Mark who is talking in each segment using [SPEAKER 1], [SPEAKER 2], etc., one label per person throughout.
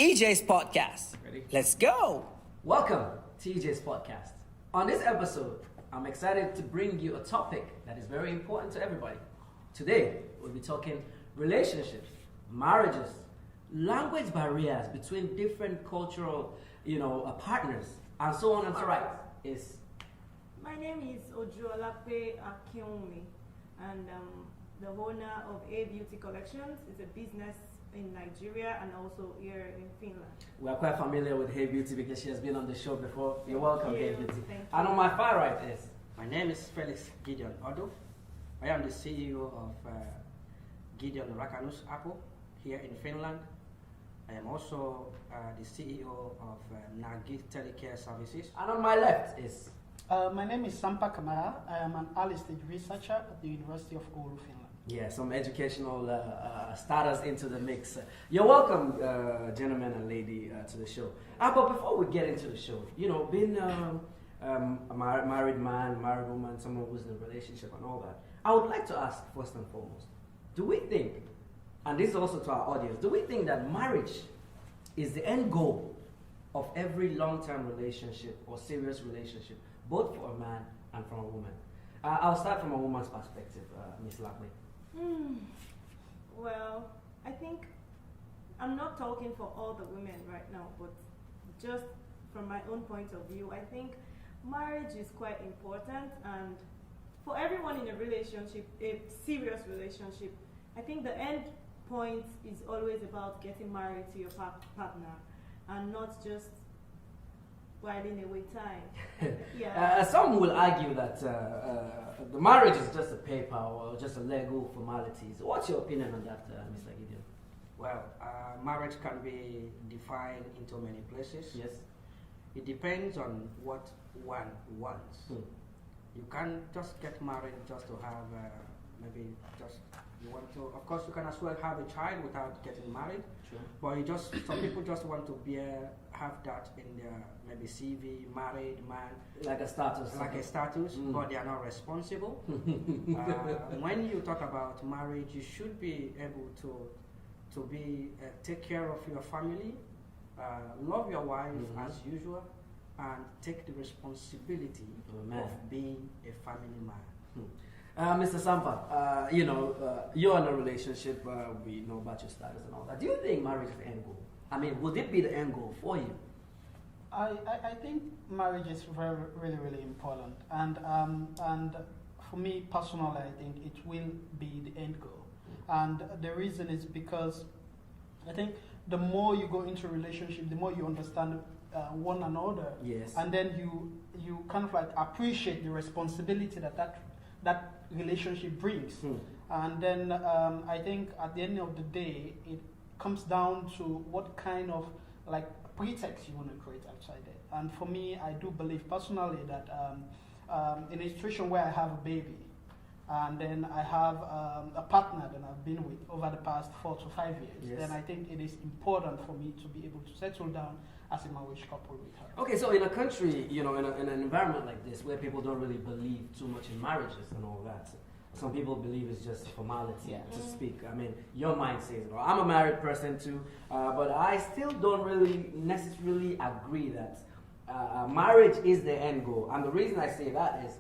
[SPEAKER 1] Ejay's podcast.
[SPEAKER 2] Ready?
[SPEAKER 1] Let's go.
[SPEAKER 2] Welcome to Ejay's podcast. On this episode, I'm excited to bring you a topic that is very important to everybody. Today, we'll be talking relationships, marriages, language barriers between different cultural, partners, and so on and so right.
[SPEAKER 3] My name is Ojuolape Akinwumi, and the owner of A Beauty Collections. It's a business in Nigeria and also here in Finland.
[SPEAKER 2] We are quite familiar with Hey Beauty because she has been on the show before. You're welcome, Hey Beauty.
[SPEAKER 3] Thank you.
[SPEAKER 2] And on my far right is
[SPEAKER 4] My name is Felix Gideon Odo. I am the CEO of Gideon Rakanus Apple here in Finland. I am also the CEO of Nagi Telecare Services.
[SPEAKER 2] and on my left is
[SPEAKER 5] My name is Sampa Kamara. I am an early stage researcher at the University of Oulu, Finland.
[SPEAKER 2] some educational starters into the mix. You're welcome, gentlemen and lady, to the show. But before we get into the show, being a married man, married woman, someone who's in a relationship and all that, I would like to ask first and foremost, do we think, and this is also to our audience, do we think that marriage is the end goal of every long-term relationship or serious relationship, both for a man and for a woman? I'll start from a woman's perspective, Miss Lackley.
[SPEAKER 3] Well, I think I'm not talking for all the women right now, but just from my own point of view, I think marriage is quite important, and for everyone in a relationship, a serious relationship, I think the end point is always about getting married to your partner and not just whiling away time. Yeah.
[SPEAKER 2] Some will argue that the marriage is just a paper or just a legal formalities. What's your opinion on that, Mr. Gideon?
[SPEAKER 4] Well, marriage can be defined into many places.
[SPEAKER 2] Yes.
[SPEAKER 4] It depends on what one wants. You can't just get married just to have maybe just you want to. Of course, you can as well have a child without getting married.
[SPEAKER 2] Sure.
[SPEAKER 4] But some people just want to have that in their maybe CV, married man,
[SPEAKER 2] Like a status.
[SPEAKER 4] but they are not responsible. When you talk about marriage, you should be able to be take care of your family, love your wife as usual, and take the responsibility of being a family man.
[SPEAKER 2] Mr. Sampa, you're in a relationship. We know about your status and all that. Do you think marriage is the end goal? I mean, would it be the end goal for you?
[SPEAKER 5] I think marriage is really important, and for me personally, I think it will be the end goal, and the reason is because I think the more you go into a relationship, the more you understand one another,
[SPEAKER 2] Yes.
[SPEAKER 5] and then you kind of like appreciate the responsibility that relationship brings, and then I think at the end of the day, it comes down to what kind of like pretext you want to create outside it. And for me, I do believe personally that in a situation where I have a baby, and then I have a partner that I've been with over the past 4 to 5 years,
[SPEAKER 2] Yes.
[SPEAKER 5] then I think it is important for me to be able to settle down as a marriage couple with her.
[SPEAKER 2] Okay, so in a country, in an environment like this where people don't really believe too much in marriages and all that, some people believe it's just a formality to speak. I mean, your mind says, well, I'm a married person too, but I still don't really necessarily agree that marriage is the end goal. And the reason I say that is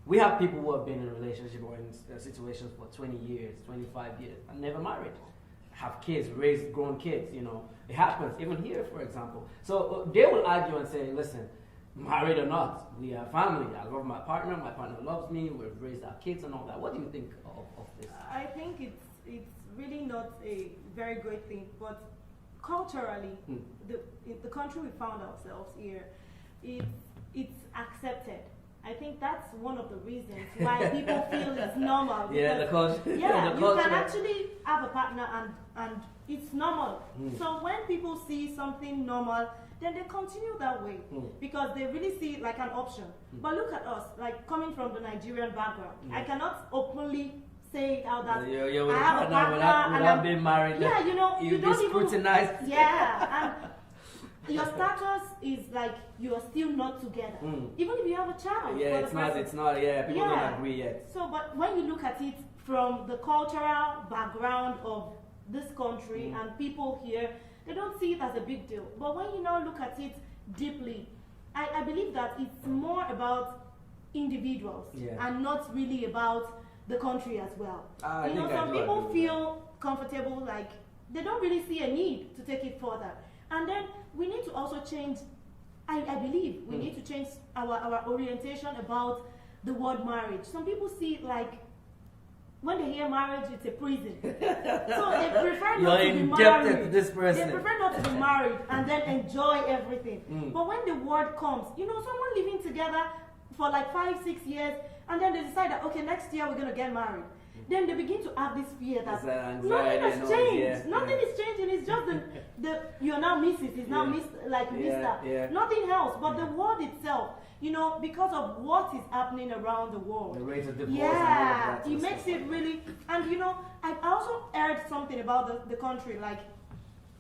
[SPEAKER 2] we have people who have been in a relationship or in situations for 20 years, 25 years, and never married. Have kids, raised grown kids, It happens, even here, for example. So they will argue and say, listen, married or not, we are family. I love my partner loves me, we've raised our kids and all that. What do you think of this?
[SPEAKER 3] I think it's really not a very great thing, but culturally, the country we found ourselves here, it's accepted. I think that's one of the reasons why people feel it's normal.
[SPEAKER 2] Yeah, the culture.
[SPEAKER 3] Yeah,
[SPEAKER 2] the
[SPEAKER 3] you
[SPEAKER 2] culture.
[SPEAKER 3] can actually have a partner and it's normal. So when people see something normal, then they continue that way because they really see it like an option. But look at us, like coming from the Nigerian background. I cannot openly say out that
[SPEAKER 2] You're
[SPEAKER 3] I have a partner
[SPEAKER 2] without being married.
[SPEAKER 3] Yeah, you
[SPEAKER 2] you'll
[SPEAKER 3] don't
[SPEAKER 2] be scrutinized.
[SPEAKER 3] even. Yeah, and your status is like you are still not together, even if you have a child.
[SPEAKER 2] Yeah, it's not. Yeah, people don't agree yet.
[SPEAKER 3] So, but when you look at it from the cultural background of this country and people here, they don't see it as a big deal. But when you now look at it deeply, I believe that it's more about individuals and not really about the country as well. Some people feel comfortable, like they don't really see a need to take it further. And then we need to also change, I believe we need to change our orientation about the word marriage. Some people see it like, when they hear marriage, it's a prison. So they prefer not to be married.
[SPEAKER 2] To this person.
[SPEAKER 3] They prefer not to be married and then enjoy everything. But when the word comes, someone living together for like 5-6 years, and then they decide that, okay, next year we're going to get married. Then they begin to have this fear that nothing has changed. Nothing is changing. It's just you're now Mrs. It's now Mr. Nothing else. But the word itself, because of what is happening around the world.
[SPEAKER 2] The rate of divorce.
[SPEAKER 3] Yeah, it makes it really. And I also heard something about the country. Like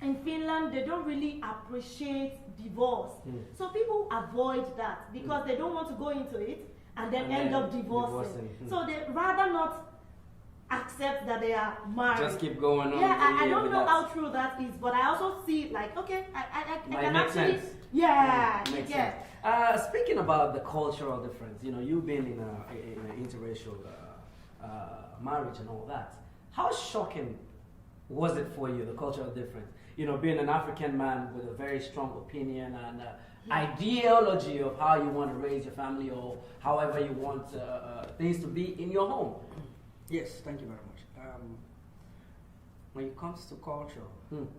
[SPEAKER 3] in Finland, they don't really appreciate divorce. So people avoid that because they don't want to go into it and then end up divorcing. So they rather not accept that they are married.
[SPEAKER 2] Just keep going on.
[SPEAKER 3] Yeah, I don't know how true that is, but I also see it like, okay, I can actually.
[SPEAKER 2] Sense.
[SPEAKER 3] Yeah,
[SPEAKER 2] makes
[SPEAKER 3] yeah.
[SPEAKER 2] sense. Speaking about the cultural difference, you've been in an interracial marriage and all that. How shocking was it for you, the cultural difference? Being an African man with a very strong opinion and ideology of how you want to raise your family or however you want things to be in your home.
[SPEAKER 4] Yes, thank you very much. When it comes to culture and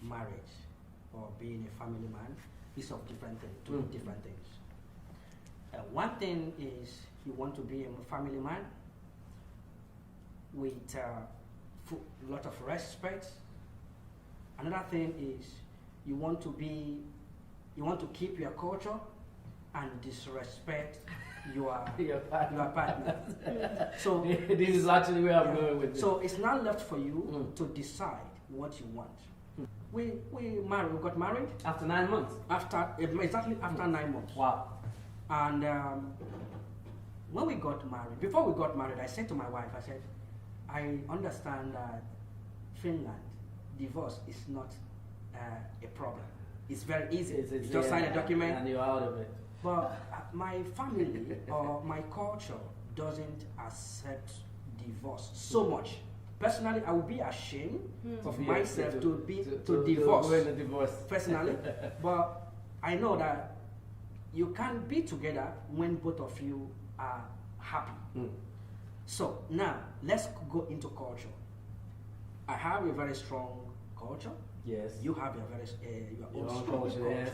[SPEAKER 4] marriage or being a family man, it's of different things, two different things. One thing is you want to be a family man with a lot of respect. Another thing is you want to keep your culture and disrespect your partner. So
[SPEAKER 2] this is actually where I'm going with this.
[SPEAKER 4] So it's now left for you to decide what you want. We got married
[SPEAKER 2] after 9 months.
[SPEAKER 4] Exactly after 9 months.
[SPEAKER 2] Wow.
[SPEAKER 4] And when we got married, before we got married, I said to my wife, I said, I understand that Finland, divorce is not a problem. It's very easy. You just sign a document
[SPEAKER 2] and you're out of it.
[SPEAKER 4] But my family or my culture doesn't accept divorce so much. Personally, I would be ashamed of myself to divorce. Personally, but I know that you can be together when both of you are happy. So now let's go into culture. I have a very strong culture.
[SPEAKER 2] Yes.
[SPEAKER 4] You have your own
[SPEAKER 2] culture. Yes.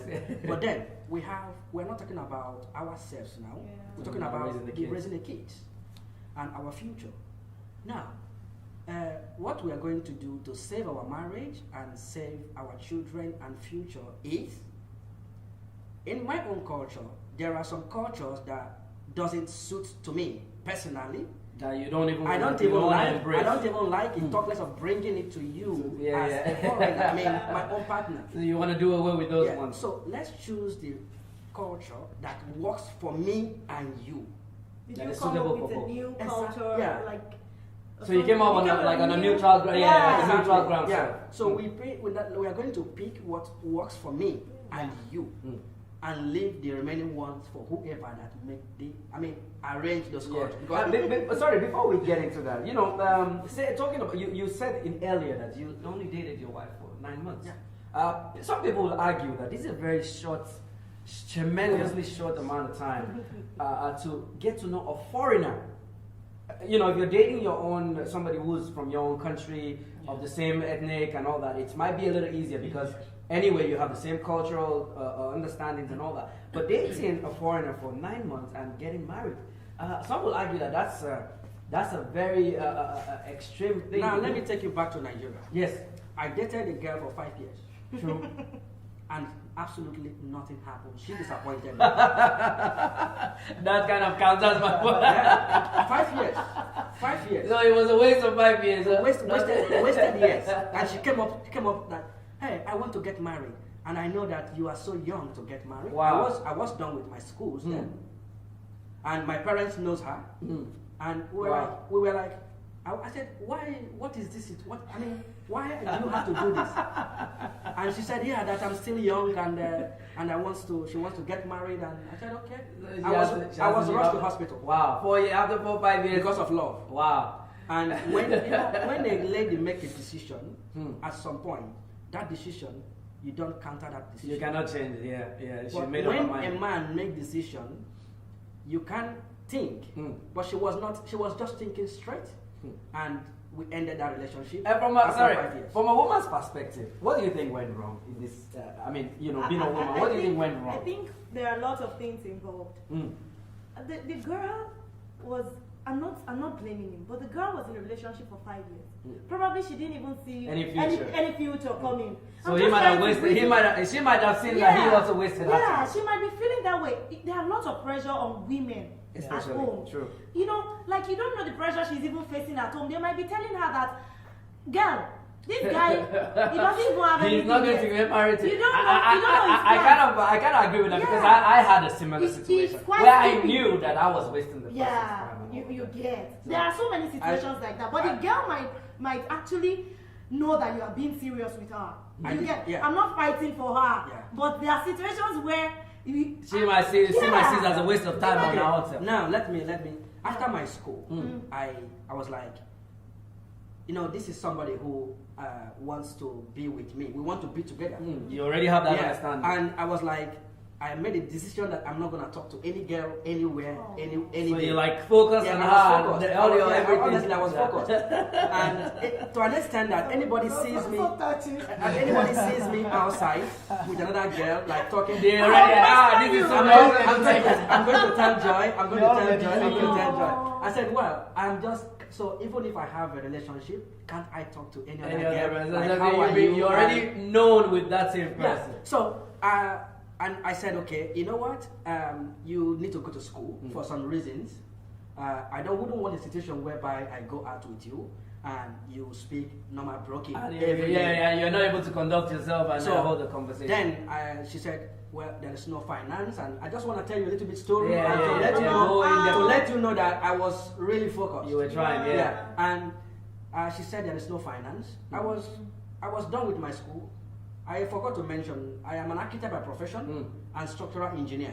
[SPEAKER 4] But then we're not talking about ourselves now.
[SPEAKER 3] Yeah.
[SPEAKER 4] We're talking about raising the kids and our future. Now, what we are going to do to save our marriage and save our children and future is, in my own culture, there are some cultures that doesn't suit to me personally.
[SPEAKER 2] That you don't even.
[SPEAKER 4] I don't even like it. Talk less of bringing it to you as a foreigner. I mean, my own partner.
[SPEAKER 2] So you want to do away with those ones.
[SPEAKER 4] So let's choose the culture that works for me and you.
[SPEAKER 3] Did you come up with a new culture?
[SPEAKER 4] Yeah.
[SPEAKER 3] Like.
[SPEAKER 2] So you came up on a neutral ground. Yeah, a neutral ground.
[SPEAKER 4] Yeah. So we are going to pick what works for me and you. And leave the remaining ones for whoever that arrange those cultures.
[SPEAKER 2] Sorry, before we get into that, talking about you said earlier that you only dated your wife for 9 months.
[SPEAKER 4] Yeah.
[SPEAKER 2] Some people will argue that this is a very short, tremendously short amount of time to get to know a foreigner. If you're dating somebody who's from your own country, of the same ethnic and all that, it might be a little easier because anyway you have the same cultural understandings and all that. But dating a foreigner for 9 months and getting married, some will argue that that's a very extreme thing.
[SPEAKER 4] Now let me take you back to Nigeria.
[SPEAKER 2] Yes.
[SPEAKER 4] I dated a girl for 5 years.
[SPEAKER 2] True.
[SPEAKER 4] And absolutely nothing happened. She disappointed me.
[SPEAKER 2] That kind of counts as my point.
[SPEAKER 4] Yeah. 5 years. 5 years.
[SPEAKER 2] So it was a waste of 5 years.
[SPEAKER 4] Wasted years. And she came up that, hey, I want to get married. And I know that you are so young to get married.
[SPEAKER 2] Wow.
[SPEAKER 4] I was done with my schools then. And my parents knows her. And we were like, I said, why? What is this? Why do you have to do this? And she said, yeah, that I'm still young and she wants to get married. And I said, okay. I was rushed to hospital.
[SPEAKER 2] Wow. After 4-5 years.
[SPEAKER 4] Because of love.
[SPEAKER 2] Wow.
[SPEAKER 4] And when a lady makes a decision, at some point, that decision, you don't counter that decision.
[SPEAKER 2] You cannot change it. Yeah. She
[SPEAKER 4] But
[SPEAKER 2] made up her
[SPEAKER 4] when
[SPEAKER 2] mind.
[SPEAKER 4] a man makes decision, you can think. But she was not. She was just thinking straight, and we ended that relationship.
[SPEAKER 2] And
[SPEAKER 4] after 5 years.
[SPEAKER 2] from a woman's perspective, what do you think went wrong in this? Being a woman, what do you think went wrong?
[SPEAKER 3] I think there are a lot of things involved. The girl was. I'm not blaming him, but the girl was in a relationship for 5 years. Probably she didn't even see any future coming.
[SPEAKER 2] So she might have seen that he also wasted her time.
[SPEAKER 3] Yeah, she might be feeling that way. There are lots of pressure on women at home.
[SPEAKER 2] True.
[SPEAKER 3] You know, like you don't know the pressure she's even facing at home. They might be telling her that, girl, this guy, he doesn't even have anything.
[SPEAKER 2] He's not going to get married to
[SPEAKER 3] you. Don't know his
[SPEAKER 2] I kind of agree with that because I had a similar situation where I knew that I was wasting the person's time.
[SPEAKER 3] You get. There are so many situations like that. But the girl might actually know that you are being serious with her. I'm not fighting for her.
[SPEAKER 4] Yeah.
[SPEAKER 3] But there are situations where
[SPEAKER 2] she might see it as a waste of time on her own self.
[SPEAKER 4] Now let me. After my school, I was like, this is somebody who wants to be with me. We want to be together.
[SPEAKER 2] You already have that understanding.
[SPEAKER 4] And I was like, I made a decision that I'm not gonna talk to any girl anywhere, any
[SPEAKER 2] So
[SPEAKER 4] day.
[SPEAKER 2] you like focus on her, everything.
[SPEAKER 4] Honestly, I was focused. And to understand that anybody sees me, outside with another girl, like talking.
[SPEAKER 2] They already this is
[SPEAKER 4] I'm going to tell Joy. I said, well, I'm just. So even if I have a relationship, can't I talk to any other girl? Like, how are you?
[SPEAKER 2] You're already known with that same person.
[SPEAKER 4] Yeah. So and I said, okay, you know what? You need to go to school for some reasons. I wouldn't want a situation whereby I go out with you and you speak normal broken every day.
[SPEAKER 2] You're not able to conduct yourself and hold the conversation.
[SPEAKER 4] Then she said, well, there is no finance, and I just want to tell you a little bit story to let you know that I was really focused.
[SPEAKER 2] You were trying,
[SPEAKER 4] And she said there is no finance. I was done with my school. I forgot to mention I am an architect by profession and structural engineer.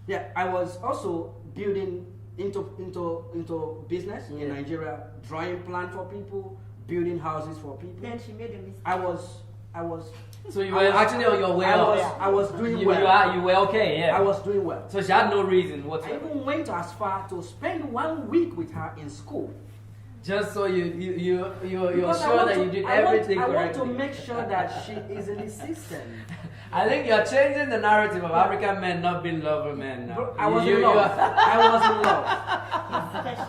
[SPEAKER 4] Yeah, I was also building into business in Nigeria, drawing plan for people, building houses for people.
[SPEAKER 3] Then she made a mistake.
[SPEAKER 4] I was.
[SPEAKER 2] So you were actually on your way out.
[SPEAKER 4] I was doing well.
[SPEAKER 2] You were okay, yeah.
[SPEAKER 4] I was doing well.
[SPEAKER 2] So she had no reason
[SPEAKER 4] I
[SPEAKER 2] whatsoever.
[SPEAKER 4] even went as far to spend 1 week with her in school.
[SPEAKER 2] Just so you're
[SPEAKER 4] Because
[SPEAKER 2] sure that you did everything correctly.
[SPEAKER 4] I want to make sure that she is in the system.
[SPEAKER 2] I think you're changing the narrative of African men not being lover men now.
[SPEAKER 4] Bro, I was in love.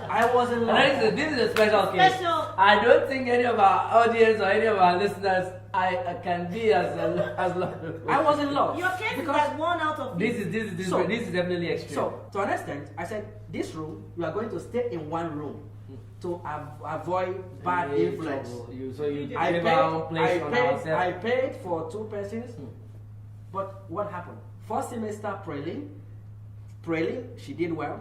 [SPEAKER 4] I was in love.
[SPEAKER 2] This is a special case. I don't think any of our audience or any of our listeners I can be as lover.
[SPEAKER 4] I was in love.
[SPEAKER 3] Your case is like 1 out of 50.
[SPEAKER 2] This is definitely extreme.
[SPEAKER 4] So to an extent, I said, this room, you are going to stay in one room to avoid bad influence. I paid for 2 persons, but what happened? First semester prelim, she did well.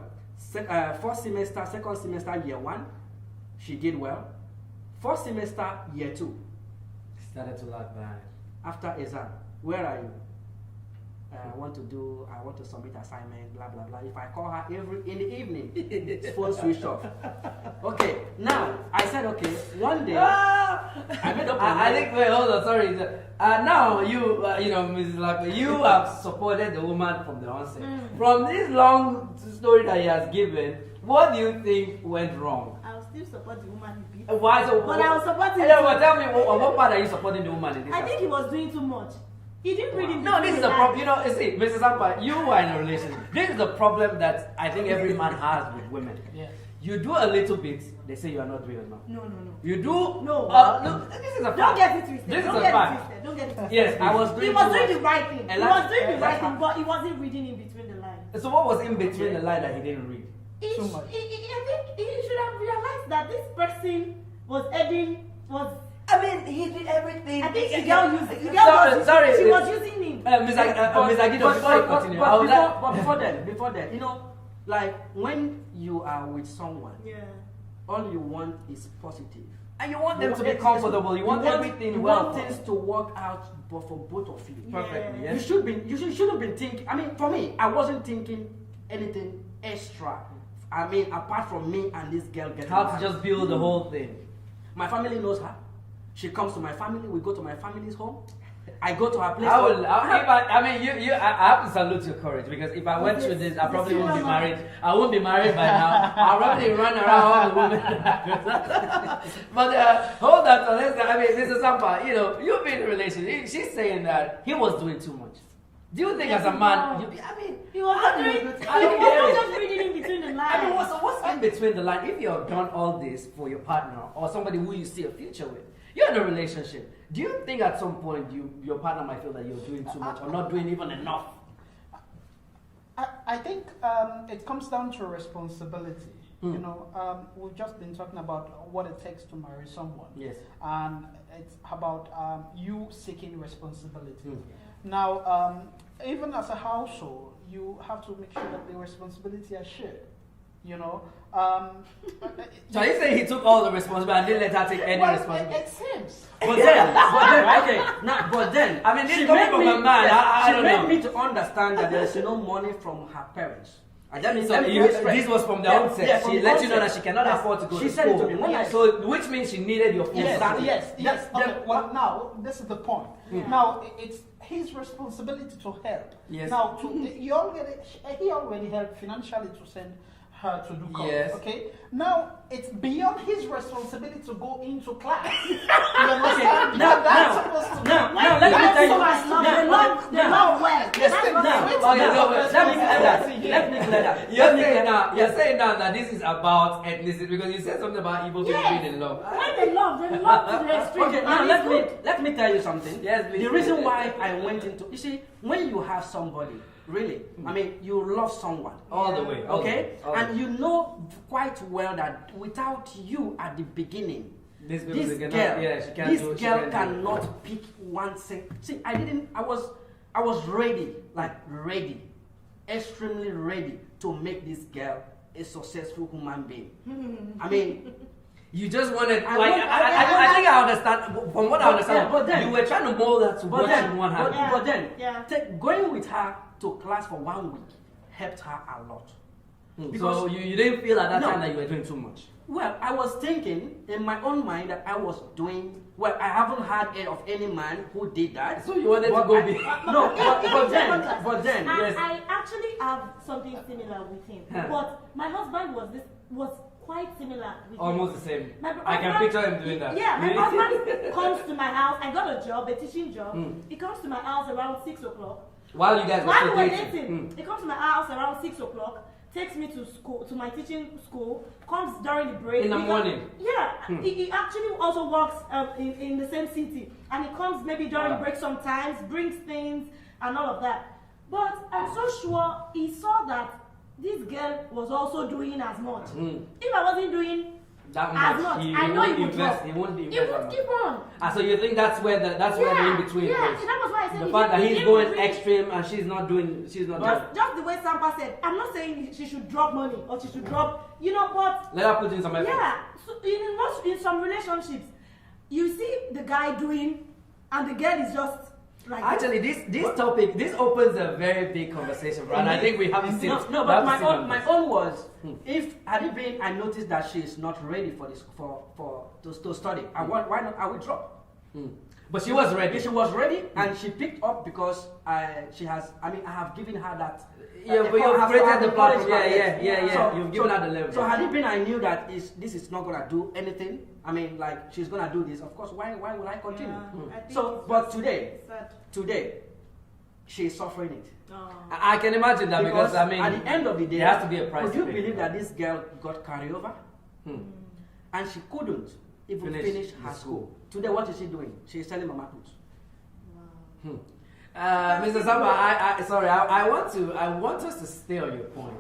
[SPEAKER 4] First semester, second semester, year 1, she did well. First semester, year 2.
[SPEAKER 2] Started to lag behind.
[SPEAKER 4] After exam, where are you? I want to submit assignment, blah blah blah. If I call her in the evening, phone switch off. Okay, now I said okay. One day, I made up.
[SPEAKER 2] I think. Wait, hold on. Sorry. Now you, Mrs. Lakwe, you have supported the woman from the onset. From this long story that he has given, what do you think went wrong?
[SPEAKER 3] I'll still support the woman he beat.
[SPEAKER 2] Why so?
[SPEAKER 3] But I was supporting.
[SPEAKER 2] Tell me, what part are you supporting the woman in this?
[SPEAKER 3] I think he was doing too much. He didn't really.
[SPEAKER 2] No, this is the problem. See, Mrs. Ampa, you are in a relationship. This is the problem that I think every man has with women.
[SPEAKER 5] Yeah.
[SPEAKER 2] You do a little bit, they say you are not doing enough.
[SPEAKER 3] No.
[SPEAKER 2] You do.
[SPEAKER 3] No.
[SPEAKER 2] No. This is a fact.
[SPEAKER 3] Don't get it twisted.
[SPEAKER 2] This is
[SPEAKER 3] Don't
[SPEAKER 2] a
[SPEAKER 3] get
[SPEAKER 2] fact.
[SPEAKER 3] it twisted. Don't get it twisted.
[SPEAKER 2] Yes,
[SPEAKER 4] I was doing.
[SPEAKER 3] He was doing the right thing. He was doing the right thing,
[SPEAKER 4] fact.
[SPEAKER 3] but he wasn't reading in between the lines.
[SPEAKER 2] So what was in between the line that he didn't read?
[SPEAKER 3] I think he should have realized that this person was
[SPEAKER 1] I mean, he did everything.
[SPEAKER 3] I think the girl used it.
[SPEAKER 2] Sorry.
[SPEAKER 3] She was using him.
[SPEAKER 2] Miss Agido, before you continue,
[SPEAKER 4] But before then, like when you are with someone,
[SPEAKER 3] Yeah.
[SPEAKER 4] all you want is positive.
[SPEAKER 2] And you want them to be
[SPEAKER 4] It's-
[SPEAKER 2] comfortable. You want everything
[SPEAKER 4] you
[SPEAKER 2] well.
[SPEAKER 4] want things to work out, but for both of you.
[SPEAKER 2] Perfectly.
[SPEAKER 3] Yeah.
[SPEAKER 2] Yes.
[SPEAKER 4] You shouldn't be thinking. I mean, for me, I wasn't thinking anything extra. I mean, apart from me and this girl getting
[SPEAKER 2] How to
[SPEAKER 4] married.
[SPEAKER 2] just build the whole thing.
[SPEAKER 4] My family knows her. She comes to my family. We go to my family's home. I go to her place.
[SPEAKER 2] I mean, I have to salute your courage, because if I went through this, I probably won't be married. I won't be married by now. I'll probably run around all the women. But hold on, so I mean, Mr. Sampa, you've been in a relationship. She's saying that he was doing too much. Do you think as a man,
[SPEAKER 3] He was not doing. He was
[SPEAKER 2] I don't get
[SPEAKER 3] not
[SPEAKER 2] it.
[SPEAKER 3] just reading in between the lines.
[SPEAKER 2] I mean, what's in between the line? If you've done all this for your partner or somebody who you see a future with, you're in a relationship. Do you think at some point your partner might feel that you're doing too much or not doing even enough?
[SPEAKER 5] I think it comes down to responsibility. We've just been talking about what it takes to marry someone.
[SPEAKER 2] Yes.
[SPEAKER 5] And it's about you seeking responsibility.
[SPEAKER 2] Mm.
[SPEAKER 5] Now, even as a household, you have to make sure that the responsibility are shared.
[SPEAKER 2] So you say he took all the responsibility and didn't let her take any responsibility?
[SPEAKER 5] It seems.
[SPEAKER 4] But then, okay, now, but then,
[SPEAKER 2] I mean, this
[SPEAKER 4] she
[SPEAKER 2] coming
[SPEAKER 4] made
[SPEAKER 2] from
[SPEAKER 4] me-
[SPEAKER 2] a man,
[SPEAKER 4] yes,
[SPEAKER 2] I
[SPEAKER 4] she
[SPEAKER 2] don't
[SPEAKER 4] made
[SPEAKER 2] know.
[SPEAKER 4] me to understand that there's no money from her parents. And that means
[SPEAKER 2] So this was from the outset.
[SPEAKER 4] from
[SPEAKER 2] She
[SPEAKER 4] the
[SPEAKER 2] let you know
[SPEAKER 4] outset.
[SPEAKER 2] that she cannot
[SPEAKER 4] Yes.
[SPEAKER 2] afford to go
[SPEAKER 4] She
[SPEAKER 2] to
[SPEAKER 4] said it
[SPEAKER 2] school.
[SPEAKER 4] to me. When I-
[SPEAKER 2] So which means she needed your full
[SPEAKER 5] Yes,
[SPEAKER 2] support.
[SPEAKER 5] yes.
[SPEAKER 4] Then-
[SPEAKER 5] Okay, well, now this is the point. Now it's his responsibility to help.
[SPEAKER 2] Yes.
[SPEAKER 5] Now he already helped financially to send her to do college.
[SPEAKER 2] Yes.
[SPEAKER 5] Okay. Now it's beyond his responsibility to go into class. You understand?
[SPEAKER 4] Now,
[SPEAKER 5] That's
[SPEAKER 4] now,
[SPEAKER 5] supposed to
[SPEAKER 4] now,
[SPEAKER 5] be.
[SPEAKER 4] now, let me tell you.
[SPEAKER 3] They love well.
[SPEAKER 5] Listen,
[SPEAKER 4] now,
[SPEAKER 5] switch
[SPEAKER 2] okay,
[SPEAKER 5] the
[SPEAKER 2] no, wait,
[SPEAKER 4] Let me clear that.
[SPEAKER 5] responsibility here.
[SPEAKER 4] Let me clear that.
[SPEAKER 2] You're saying now that this is about ethnicity, because you said something about Igbo people
[SPEAKER 3] Yes.
[SPEAKER 2] being in love.
[SPEAKER 3] When they love to the extreme.
[SPEAKER 4] Okay, now
[SPEAKER 3] And it's good.
[SPEAKER 4] let me tell you something.
[SPEAKER 2] Yes, please.
[SPEAKER 4] The reason why I went into, you see, when you have somebody, really, I mean, you love someone.
[SPEAKER 2] All the way. all the
[SPEAKER 4] Okay?
[SPEAKER 2] way, all the
[SPEAKER 4] And
[SPEAKER 2] way.
[SPEAKER 4] you know quite well that without you at the beginning,
[SPEAKER 2] This girl,
[SPEAKER 4] this
[SPEAKER 2] cannot,
[SPEAKER 4] girl,
[SPEAKER 2] yeah, she can't
[SPEAKER 4] this
[SPEAKER 2] do, she
[SPEAKER 4] girl
[SPEAKER 2] can't do.
[SPEAKER 4] cannot pick one thing. See, I was ready, like ready, extremely ready to make this girl a successful human being. I mean,
[SPEAKER 2] You just wanted,
[SPEAKER 4] I
[SPEAKER 2] like,
[SPEAKER 4] want-
[SPEAKER 2] I think I understand, from what I
[SPEAKER 4] But-
[SPEAKER 2] understand,
[SPEAKER 4] yeah, but then-
[SPEAKER 2] you were trying to mold her to
[SPEAKER 4] but
[SPEAKER 2] what
[SPEAKER 4] then,
[SPEAKER 2] you want her
[SPEAKER 4] but,
[SPEAKER 2] to
[SPEAKER 3] Yeah.
[SPEAKER 4] but then
[SPEAKER 3] Yeah.
[SPEAKER 4] going with her to class for 1 week helped her a lot.
[SPEAKER 2] do.
[SPEAKER 4] because-
[SPEAKER 2] So you didn't feel at that
[SPEAKER 4] No.
[SPEAKER 2] time that you were doing too much.
[SPEAKER 4] Well, I was thinking in my own mind that I was doing well. I haven't heard of any man who did that.
[SPEAKER 2] So you wanted to
[SPEAKER 4] But
[SPEAKER 2] go
[SPEAKER 4] I-
[SPEAKER 2] be...
[SPEAKER 4] No, but then, yes.
[SPEAKER 3] I actually have something similar with him,
[SPEAKER 2] Huh.
[SPEAKER 3] but my husband was quite similar with
[SPEAKER 2] Almost
[SPEAKER 3] him.
[SPEAKER 2] the same.
[SPEAKER 3] My
[SPEAKER 2] I can
[SPEAKER 3] husband-
[SPEAKER 2] picture him doing that.
[SPEAKER 3] Yeah, my
[SPEAKER 2] Really?
[SPEAKER 3] husband comes to my house. I got a job, a teaching job.
[SPEAKER 2] Hmm.
[SPEAKER 3] He comes to my house around 6 o'clock.
[SPEAKER 2] While you guys were
[SPEAKER 3] While
[SPEAKER 2] still
[SPEAKER 3] we were
[SPEAKER 2] dating.
[SPEAKER 3] dating, he comes to my house around 6 o'clock, takes me to school, to my teaching school, comes during the break.
[SPEAKER 2] In the
[SPEAKER 3] He
[SPEAKER 2] morning?
[SPEAKER 3] Yeah.
[SPEAKER 2] Hmm.
[SPEAKER 3] He actually also works in the same city. And he comes maybe during
[SPEAKER 2] Wow.
[SPEAKER 3] break sometimes, brings things and all of that. But I'm so sure he saw that this girl was also doing as much.
[SPEAKER 2] Hmm.
[SPEAKER 3] If I wasn't doing
[SPEAKER 2] That
[SPEAKER 3] as
[SPEAKER 2] much.
[SPEAKER 3] much,
[SPEAKER 2] He
[SPEAKER 3] I know
[SPEAKER 2] won't
[SPEAKER 3] he would
[SPEAKER 2] invest.
[SPEAKER 3] drop.
[SPEAKER 2] He won't
[SPEAKER 3] He
[SPEAKER 2] invest that
[SPEAKER 3] would
[SPEAKER 2] much.
[SPEAKER 3] keep on.
[SPEAKER 2] So you think that's where the in between
[SPEAKER 3] yeah,
[SPEAKER 2] is?
[SPEAKER 3] and that was why I said
[SPEAKER 2] The
[SPEAKER 3] he
[SPEAKER 2] fact that
[SPEAKER 3] didn't- he
[SPEAKER 2] he's
[SPEAKER 3] didn't
[SPEAKER 2] going
[SPEAKER 3] really-
[SPEAKER 2] extreme and she's not doing.
[SPEAKER 3] Just the way Sampa said, I'm not saying she should drop money or she should drop, but
[SPEAKER 2] Let her put in some effort.
[SPEAKER 3] yeah, so in some relationships, you see the guy doing, and the girl is just like.
[SPEAKER 2] Actually, this topic opens a very big conversation, bro. And I think we have to sit.
[SPEAKER 4] No,
[SPEAKER 2] we
[SPEAKER 4] but
[SPEAKER 2] have to sit on
[SPEAKER 4] my
[SPEAKER 2] this.
[SPEAKER 4] own was,
[SPEAKER 2] Hmm.
[SPEAKER 4] if had it been, I noticed that she is not ready for this to study. And why not? I will drop.
[SPEAKER 2] Hmm. But she was ready.
[SPEAKER 4] She was ready, and she picked up because I have given her that.
[SPEAKER 2] Yeah, but
[SPEAKER 4] I
[SPEAKER 2] you've
[SPEAKER 4] have
[SPEAKER 2] created the
[SPEAKER 4] encouraged
[SPEAKER 2] platform.
[SPEAKER 4] her,
[SPEAKER 2] Yeah.
[SPEAKER 4] yes.
[SPEAKER 2] You've given her the level.
[SPEAKER 4] So had it been, I knew that this is not gonna do anything. I mean, like she's gonna do this. Of course, why will I continue?
[SPEAKER 3] Yeah, I think
[SPEAKER 4] So,
[SPEAKER 3] it's
[SPEAKER 4] but
[SPEAKER 3] just
[SPEAKER 4] today,
[SPEAKER 3] sad.
[SPEAKER 4] she is suffering it.
[SPEAKER 3] Oh.
[SPEAKER 2] I can imagine that because I mean,
[SPEAKER 4] at the end of the day,
[SPEAKER 2] there has to be a price
[SPEAKER 4] Would you
[SPEAKER 2] to pay.
[SPEAKER 4] believe that this girl got carried over
[SPEAKER 2] Hmm.
[SPEAKER 4] and she couldn't even
[SPEAKER 2] Finish
[SPEAKER 4] finish
[SPEAKER 2] the
[SPEAKER 4] her
[SPEAKER 2] school.
[SPEAKER 4] school? Today, what is she doing? She's selling mama clothes.
[SPEAKER 2] Mr. Samba, I want us to stay on your point.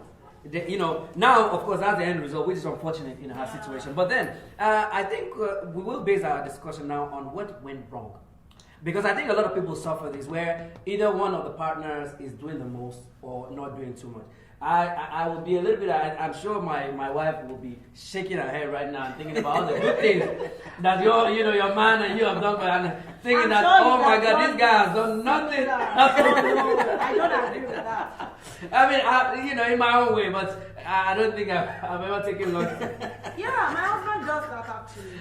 [SPEAKER 2] Now, of course, that's the end result, which is unfortunate in her situation. But then, I think we will base our discussion now on what went wrong. Because I think a lot of people suffer this, where either one of the partners is doing the most or not doing too much. I will be a little bit. I'm sure my wife will be shaking her head right now and thinking about all the good things that your man and you have done, and thinking
[SPEAKER 3] I'm
[SPEAKER 2] that
[SPEAKER 3] sure
[SPEAKER 2] oh
[SPEAKER 3] you
[SPEAKER 2] my
[SPEAKER 3] have
[SPEAKER 2] God,
[SPEAKER 3] done
[SPEAKER 2] this guy has done nothing.
[SPEAKER 3] No, I don't agree with that.
[SPEAKER 2] I mean, in my own way, but I don't think I've ever taken long.
[SPEAKER 3] Yeah, my husband does that actually.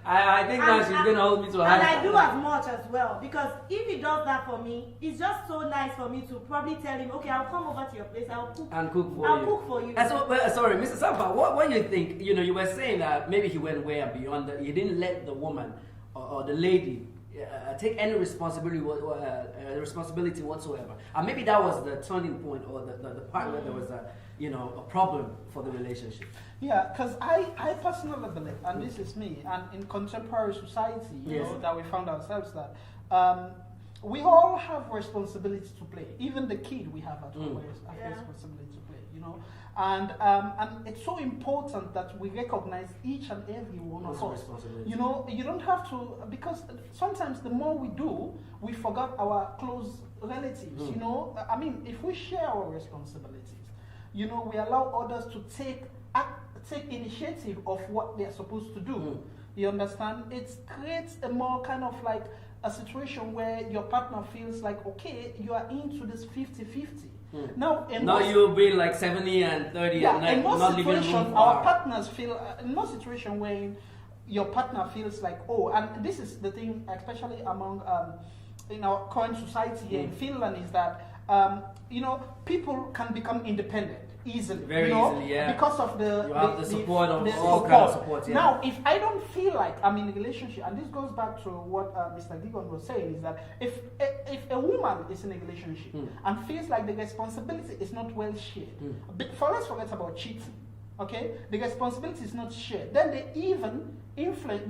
[SPEAKER 2] I think now she's gonna hold me to a high
[SPEAKER 3] And I do
[SPEAKER 2] standard.
[SPEAKER 3] as much as well, because if he does that for me, it's just so nice for me to probably tell him, okay, I'll come over to your place, I'll cook.
[SPEAKER 2] And cook for
[SPEAKER 3] I'll
[SPEAKER 2] you.
[SPEAKER 3] cook for you.
[SPEAKER 2] And so, sorry, Mr. Sampa, what do you think? You were saying that maybe he went way and beyond. He didn't let the woman or the lady take any responsibility whatsoever. And maybe that was the turning point, or the part where there was a problem for the relationship.
[SPEAKER 5] Yeah, because I personally believe, and this is me, and in contemporary society, you
[SPEAKER 2] Yes.
[SPEAKER 5] know, that we found ourselves that we all have responsibility to play. Even the kid we have at home has
[SPEAKER 3] Yeah.
[SPEAKER 5] responsibility to play, you know. And it's so important that we recognize each and every one
[SPEAKER 2] What's
[SPEAKER 5] of
[SPEAKER 2] the
[SPEAKER 5] us.
[SPEAKER 2] responsibility?
[SPEAKER 5] You know, you don't have to, because sometimes the more we do, we forget our close relatives. You know, I mean, if we share our responsibilities, you know, we allow others to take initiative of what they're supposed to do. You understand? It creates a more kind of like a situation where your partner feels like, okay, you are into this 50-50. Now,
[SPEAKER 2] Now you'll be like 70 and 30
[SPEAKER 5] yeah,
[SPEAKER 2] and like
[SPEAKER 5] in most
[SPEAKER 2] not leaving room
[SPEAKER 5] situations,
[SPEAKER 2] for
[SPEAKER 5] our
[SPEAKER 2] her.
[SPEAKER 5] partners feel, in most situations where your partner feels like, oh, and this is the thing, especially among, in our current society here in Finland, is that, you know, people can become independent easily.
[SPEAKER 2] Very
[SPEAKER 5] you know,
[SPEAKER 2] easily, yeah.
[SPEAKER 5] Because of
[SPEAKER 2] You have the support of
[SPEAKER 5] the
[SPEAKER 2] all kind of support, yeah.
[SPEAKER 5] Now, if I don't feel like I'm in a relationship, and this goes back to what Mr. Gigon was saying, is that if a woman is in a relationship and feels like the responsibility is not well shared, let's forget about cheating, okay? The responsibility is not shared. Then they even influence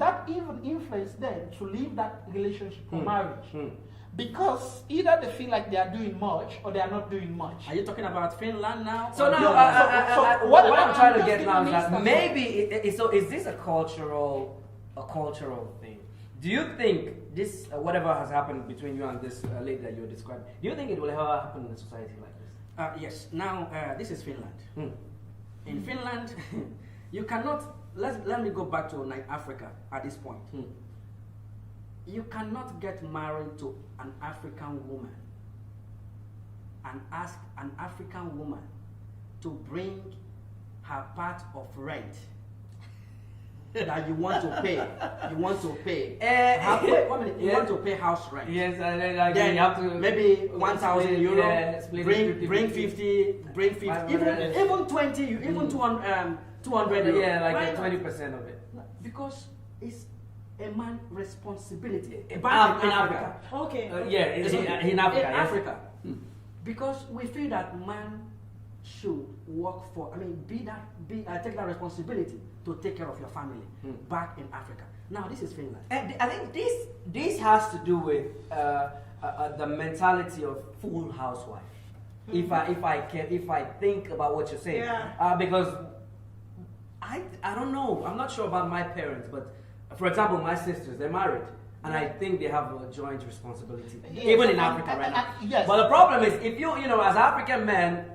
[SPEAKER 5] them to leave that relationship or marriage. Because either they feel like they are doing much or they are not doing much.
[SPEAKER 4] Are you talking about Finland now?
[SPEAKER 2] So
[SPEAKER 4] or
[SPEAKER 2] now,
[SPEAKER 4] Europe?
[SPEAKER 2] what I'm
[SPEAKER 5] I'm
[SPEAKER 2] trying to
[SPEAKER 5] just
[SPEAKER 2] get
[SPEAKER 5] giving
[SPEAKER 2] now
[SPEAKER 5] an
[SPEAKER 2] is that
[SPEAKER 5] instance.
[SPEAKER 2] maybe is this a cultural thing? Do you think this whatever has happened between you and this lady that you're describing? Do you think it will ever happen in a society like this?
[SPEAKER 4] Yes. Now, this is Finland. In Finland, you cannot. Let me go back to Africa at this point. You cannot get married to an African woman and ask an African woman to bring her part of rent that you want to pay. You want to pay. Wait, 1 minute. You want to pay house rent.
[SPEAKER 2] Yes, and
[SPEAKER 4] Then
[SPEAKER 2] you have to
[SPEAKER 4] maybe 1,000 euro.
[SPEAKER 2] Yeah, split it
[SPEAKER 4] bring
[SPEAKER 2] 50,
[SPEAKER 4] 50, even 20, even 200 euro.
[SPEAKER 2] Yeah, like
[SPEAKER 4] Why
[SPEAKER 2] a
[SPEAKER 4] not?
[SPEAKER 2] 20% of it.
[SPEAKER 4] Because it's a man's responsibility.
[SPEAKER 2] In
[SPEAKER 4] Back
[SPEAKER 2] Africa.
[SPEAKER 3] Okay.
[SPEAKER 2] Yeah, in Africa.
[SPEAKER 4] In
[SPEAKER 2] yes.
[SPEAKER 4] Africa. Because we feel that man should work for, take that responsibility to take care of your family back in Africa. Now, this is Finland.
[SPEAKER 2] And I think this has to do with the mentality of full housewife. If I think about what you're saying, because I don't know. I'm not sure about my parents, but for example, my sisters, they're married. And I think they have a joint responsibility, even in Africa right now.
[SPEAKER 5] Yes.
[SPEAKER 2] But the problem is, if you as African men,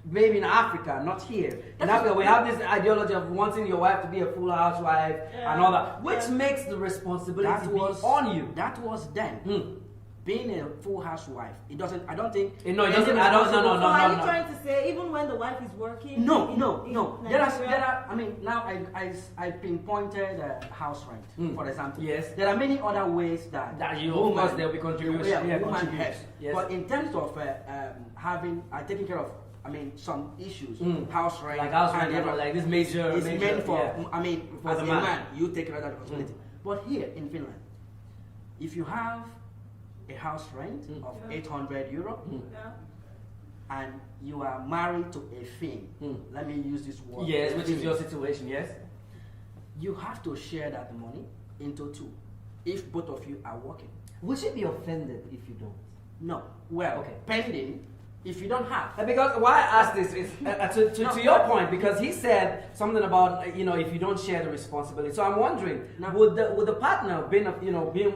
[SPEAKER 2] maybe in Africa, not here. In Africa, we have this ideology of wanting your wife to be a full housewife and all that, which makes the responsibility be on you.
[SPEAKER 4] That was then. Being a full housewife, it doesn't. I don't think.
[SPEAKER 2] No, it doesn't. I don't. No.
[SPEAKER 3] So are you trying to say even when the wife is working?
[SPEAKER 4] No.
[SPEAKER 3] in
[SPEAKER 4] There
[SPEAKER 3] Nigeria?
[SPEAKER 4] are. I mean, now I pinpointed house rent, for example.
[SPEAKER 2] Yes.
[SPEAKER 4] There are many other ways that
[SPEAKER 2] you, of course, there will be contribution.
[SPEAKER 4] woman
[SPEAKER 2] contributes.
[SPEAKER 4] has.
[SPEAKER 2] Yes.
[SPEAKER 4] But in terms of taking care of, some issues, house rent,
[SPEAKER 2] Like house
[SPEAKER 4] and
[SPEAKER 2] rent, like this major.
[SPEAKER 4] it's meant for.
[SPEAKER 2] yeah.
[SPEAKER 4] For
[SPEAKER 2] For
[SPEAKER 4] as
[SPEAKER 2] the
[SPEAKER 4] a
[SPEAKER 2] man.
[SPEAKER 4] man, you take care of that responsibility. But here in Finland, if you have a house rent of 800 euro, and you are married to a Finn, let me use this word.
[SPEAKER 2] Yes, which is your situation. Yes.
[SPEAKER 4] You have to share that money into two, if both of you are working.
[SPEAKER 2] Would she be offended if you don't?
[SPEAKER 4] No. Well,
[SPEAKER 2] Okay.
[SPEAKER 4] pending if you don't have.
[SPEAKER 2] Because why I asked this is to your point, because he said something about if you don't share the responsibility. So I'm wondering, would the partner being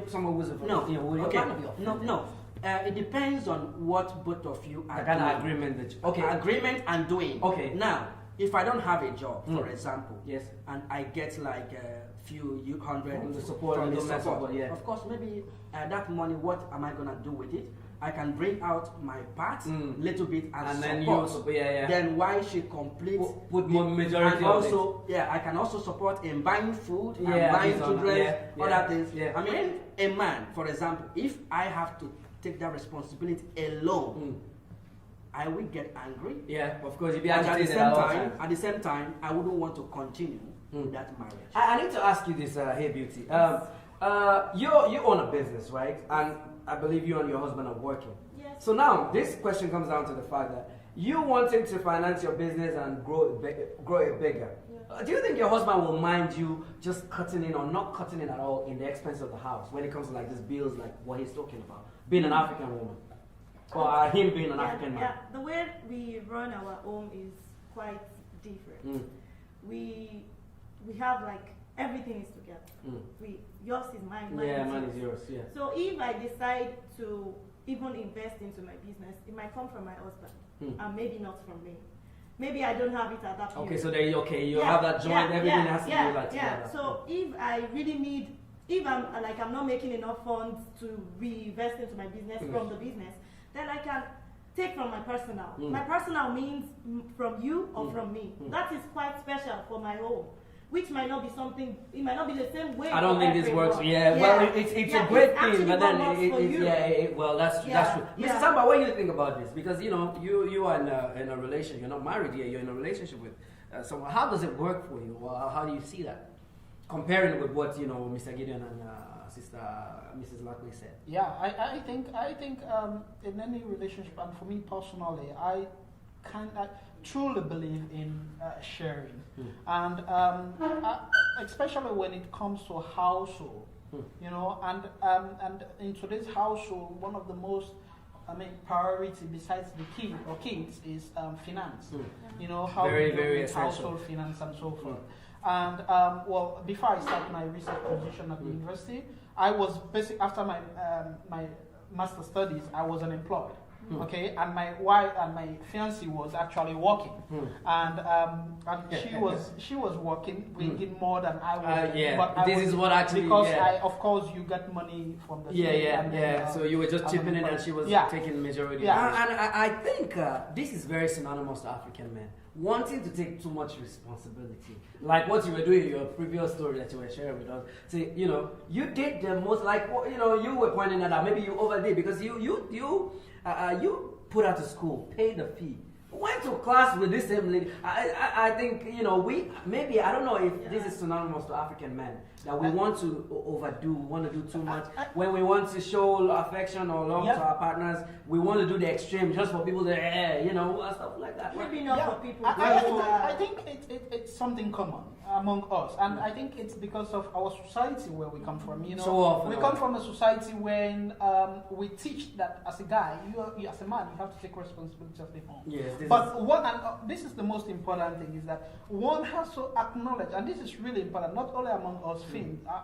[SPEAKER 2] someone who's
[SPEAKER 4] No.
[SPEAKER 2] would your
[SPEAKER 4] Okay.
[SPEAKER 2] partner be offended?
[SPEAKER 4] No. It depends on what both of you are
[SPEAKER 2] The kind of
[SPEAKER 4] doing.
[SPEAKER 2] agreement that you,
[SPEAKER 4] Agreement and doing.
[SPEAKER 2] Okay.
[SPEAKER 4] Now, if I don't have a job, for example,
[SPEAKER 2] Yes.
[SPEAKER 4] and I get like a few hundred
[SPEAKER 2] From the support,
[SPEAKER 4] from
[SPEAKER 2] the
[SPEAKER 4] the
[SPEAKER 2] government
[SPEAKER 4] support,
[SPEAKER 2] support, yeah.
[SPEAKER 4] of course, maybe that money, what am I gonna do with it? I can bring out my part, little bit,
[SPEAKER 2] And
[SPEAKER 4] support.
[SPEAKER 2] then you support, yeah.
[SPEAKER 4] Then why she complete?
[SPEAKER 2] Put more majority
[SPEAKER 4] and
[SPEAKER 2] of it.
[SPEAKER 4] also, yeah, I can also support in buying food and
[SPEAKER 2] Yeah,
[SPEAKER 4] buying
[SPEAKER 2] these are-
[SPEAKER 4] children,
[SPEAKER 2] yeah,
[SPEAKER 4] other things.
[SPEAKER 2] yeah.
[SPEAKER 4] I mean, a man, for example, if I have to take that responsibility alone, I will get angry.
[SPEAKER 2] Yeah, of course, you'd be
[SPEAKER 4] And
[SPEAKER 2] agitated at all times.
[SPEAKER 4] at the same time, I wouldn't want to continue that marriage.
[SPEAKER 2] I need to ask you this, Hey Beauty. You own a business, right? And I believe you and your husband are working.
[SPEAKER 3] Yes.
[SPEAKER 2] So now, this question comes down to the fact that you wanting to finance your business and grow it bigger.
[SPEAKER 3] Yeah.
[SPEAKER 2] Do you think your husband will mind you just cutting in or not cutting in at all in the expense of the house when it comes to like these bills, like what he's talking about, being an African woman, or him being an African man?
[SPEAKER 3] Yeah, the way we run our home is quite different. We have like everything is together. Yours is mine. Mine
[SPEAKER 2] Yeah,
[SPEAKER 3] is
[SPEAKER 2] mine
[SPEAKER 3] yours.
[SPEAKER 2] is yours. Yeah.
[SPEAKER 3] So if I decide to even invest into my business, it might come from my husband, and maybe not from me. Maybe I don't have it at that point.
[SPEAKER 2] Okay, so there you have that joint. Everything has to be like together.
[SPEAKER 3] Yeah. So if I really need, if I'm not making enough funds to reinvest into my business from the business, then I can take from my personal. My personal means from you or from me. That is quite special for my home, which might not be something. It might not be the same way.
[SPEAKER 2] I don't
[SPEAKER 3] for
[SPEAKER 2] think this
[SPEAKER 3] everyone.
[SPEAKER 2] works. Yeah, well, it's
[SPEAKER 3] Yeah,
[SPEAKER 2] a great
[SPEAKER 3] it's
[SPEAKER 2] thing,
[SPEAKER 3] actually
[SPEAKER 2] but then
[SPEAKER 3] what works for you.
[SPEAKER 2] well, that's
[SPEAKER 3] Yeah,
[SPEAKER 2] true.
[SPEAKER 3] yeah.
[SPEAKER 2] Mr. Samba, what do you think about this? Because you know, you are in a relation. You're not married yet. You're in a relationship with someone. How does it work for you? Well, how do you see that? Comparing with what Mr. Gideon and Sister Mrs. Lockley said.
[SPEAKER 5] Yeah, I think in any relationship, and for me personally, I truly believe in sharing, and especially when it comes to household, and in today's household, one of the most priority besides the kids is finance. How
[SPEAKER 2] Very,
[SPEAKER 5] we deal
[SPEAKER 2] very
[SPEAKER 5] with
[SPEAKER 2] essential.
[SPEAKER 5] household finance and so forth. And before I started my research position at the university, I was after my my master studies, I was unemployed. Okay, and my wife and my fiancée was actually working, and she was working, bringing more than I was.
[SPEAKER 2] Yeah,
[SPEAKER 5] but I
[SPEAKER 2] this
[SPEAKER 5] was,
[SPEAKER 2] is what actually
[SPEAKER 5] because
[SPEAKER 2] yeah.
[SPEAKER 5] of course you get money from the state
[SPEAKER 2] Yeah.
[SPEAKER 5] and then,
[SPEAKER 2] So you were just
[SPEAKER 5] I'm
[SPEAKER 2] chipping in,
[SPEAKER 5] unemployed.
[SPEAKER 2] and she was
[SPEAKER 5] Yeah.
[SPEAKER 2] taking majority.
[SPEAKER 5] Yeah.
[SPEAKER 2] And I think this is very synonymous to African men wanting to take too much responsibility, like what you were doing in your previous story that you were sharing with us. Say, you did the most, like you were pointing out that maybe you overdid because you put her to school, paid the fee, went to class with this same lady. I think we maybe I don't know if this is synonymous to African men that we want to overdo, we want to do too much. When we want to show affection or love to our partners, we want to do the extreme just for people to stuff like that.
[SPEAKER 3] Maybe not for people.
[SPEAKER 5] I think it's something common among us, and I think it's because of our society where we come from.
[SPEAKER 2] So often,
[SPEAKER 5] we come from a society when we teach that as a guy, you as a man, you have to take responsibility of the home.
[SPEAKER 2] Yes,
[SPEAKER 5] this is the most important thing, is that one has to acknowledge, and this is really important, not only among us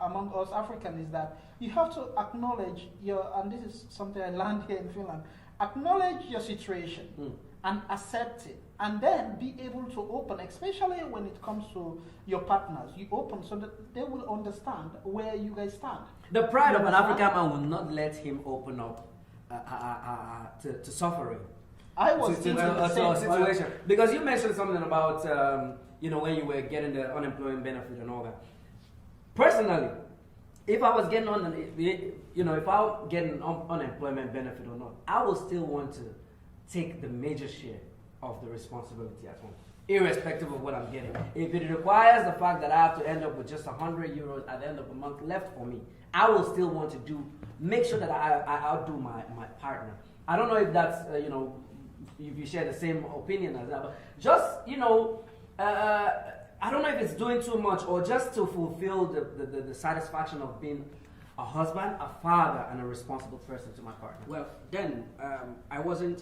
[SPEAKER 5] among us Africans, is that you have to acknowledge and this is something I learned here in Finland, acknowledge your situation and accept it, and then be able to open, especially when it comes to your partners. You open so that they will understand where you guys stand.
[SPEAKER 2] The pride of an African man will not let him open up to suffering.
[SPEAKER 5] I was thinking the same
[SPEAKER 2] situation, because you mentioned something about when you were getting the unemployment benefit and all that. Personally, if I was getting if I was getting unemployment benefit or not, I would still want to take the major share of the responsibility at home, irrespective of what I'm getting. If it requires the fact that I have to end up with just 100 euros at the end of the month left for me, I will still want to make sure that I outdo my partner. I don't know if that's if you share the same opinion as that, but just I don't know if it's doing too much or just to fulfill the satisfaction of being a husband, a father, and a responsible person to my partner.
[SPEAKER 4] Well, then I wasn't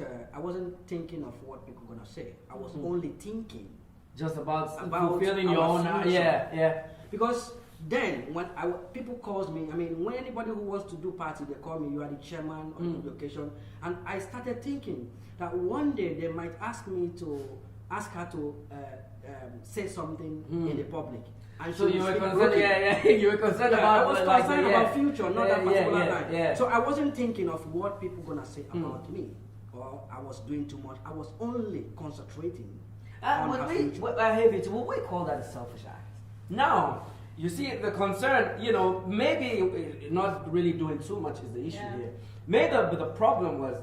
[SPEAKER 4] thinking of what people were gonna say. I was only thinking
[SPEAKER 2] Just about
[SPEAKER 4] about
[SPEAKER 2] fulfilling your
[SPEAKER 4] our
[SPEAKER 2] own.
[SPEAKER 4] future.
[SPEAKER 2] Yeah.
[SPEAKER 4] Because then when people calls me, I mean, when anybody who wants to do party, they call me. You are the chairman of the occasion, and I started thinking that one day they might ask her to say something in the public. And
[SPEAKER 2] So
[SPEAKER 4] she
[SPEAKER 2] you
[SPEAKER 4] will
[SPEAKER 2] were
[SPEAKER 4] speak
[SPEAKER 2] concerned,
[SPEAKER 4] broken.
[SPEAKER 2] you were concerned
[SPEAKER 4] Yeah,
[SPEAKER 2] about
[SPEAKER 4] I was
[SPEAKER 2] like,
[SPEAKER 4] concerned about future, not that particular line.
[SPEAKER 2] Yeah.
[SPEAKER 4] So I wasn't thinking of what people gonna say about me, or I was doing too much. I was only concentrating on her future.
[SPEAKER 2] Would we call that a selfish act? Now, you see, the concern, maybe not really doing too much is the issue here. Maybe the problem was,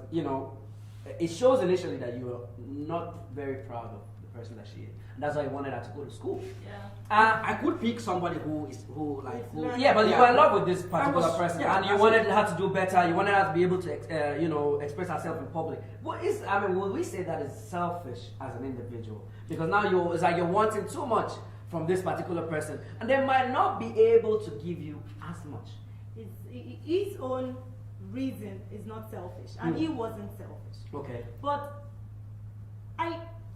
[SPEAKER 2] it shows initially that you were not very proud of the person that she is. And that's why you wanted her to go to school.
[SPEAKER 3] Yeah.
[SPEAKER 4] I could pick somebody who
[SPEAKER 2] Yeah, but you were in love with this particular person,
[SPEAKER 4] yeah,
[SPEAKER 2] and you wanted her to do better. You wanted her to be able to, express herself in public. Would we say that is selfish as an individual? Because now it's like you're wanting too much from this particular person, and they might not be able to give you as much.
[SPEAKER 3] His own reason is not selfish, and he wasn't selfish.
[SPEAKER 2] Okay.
[SPEAKER 3] But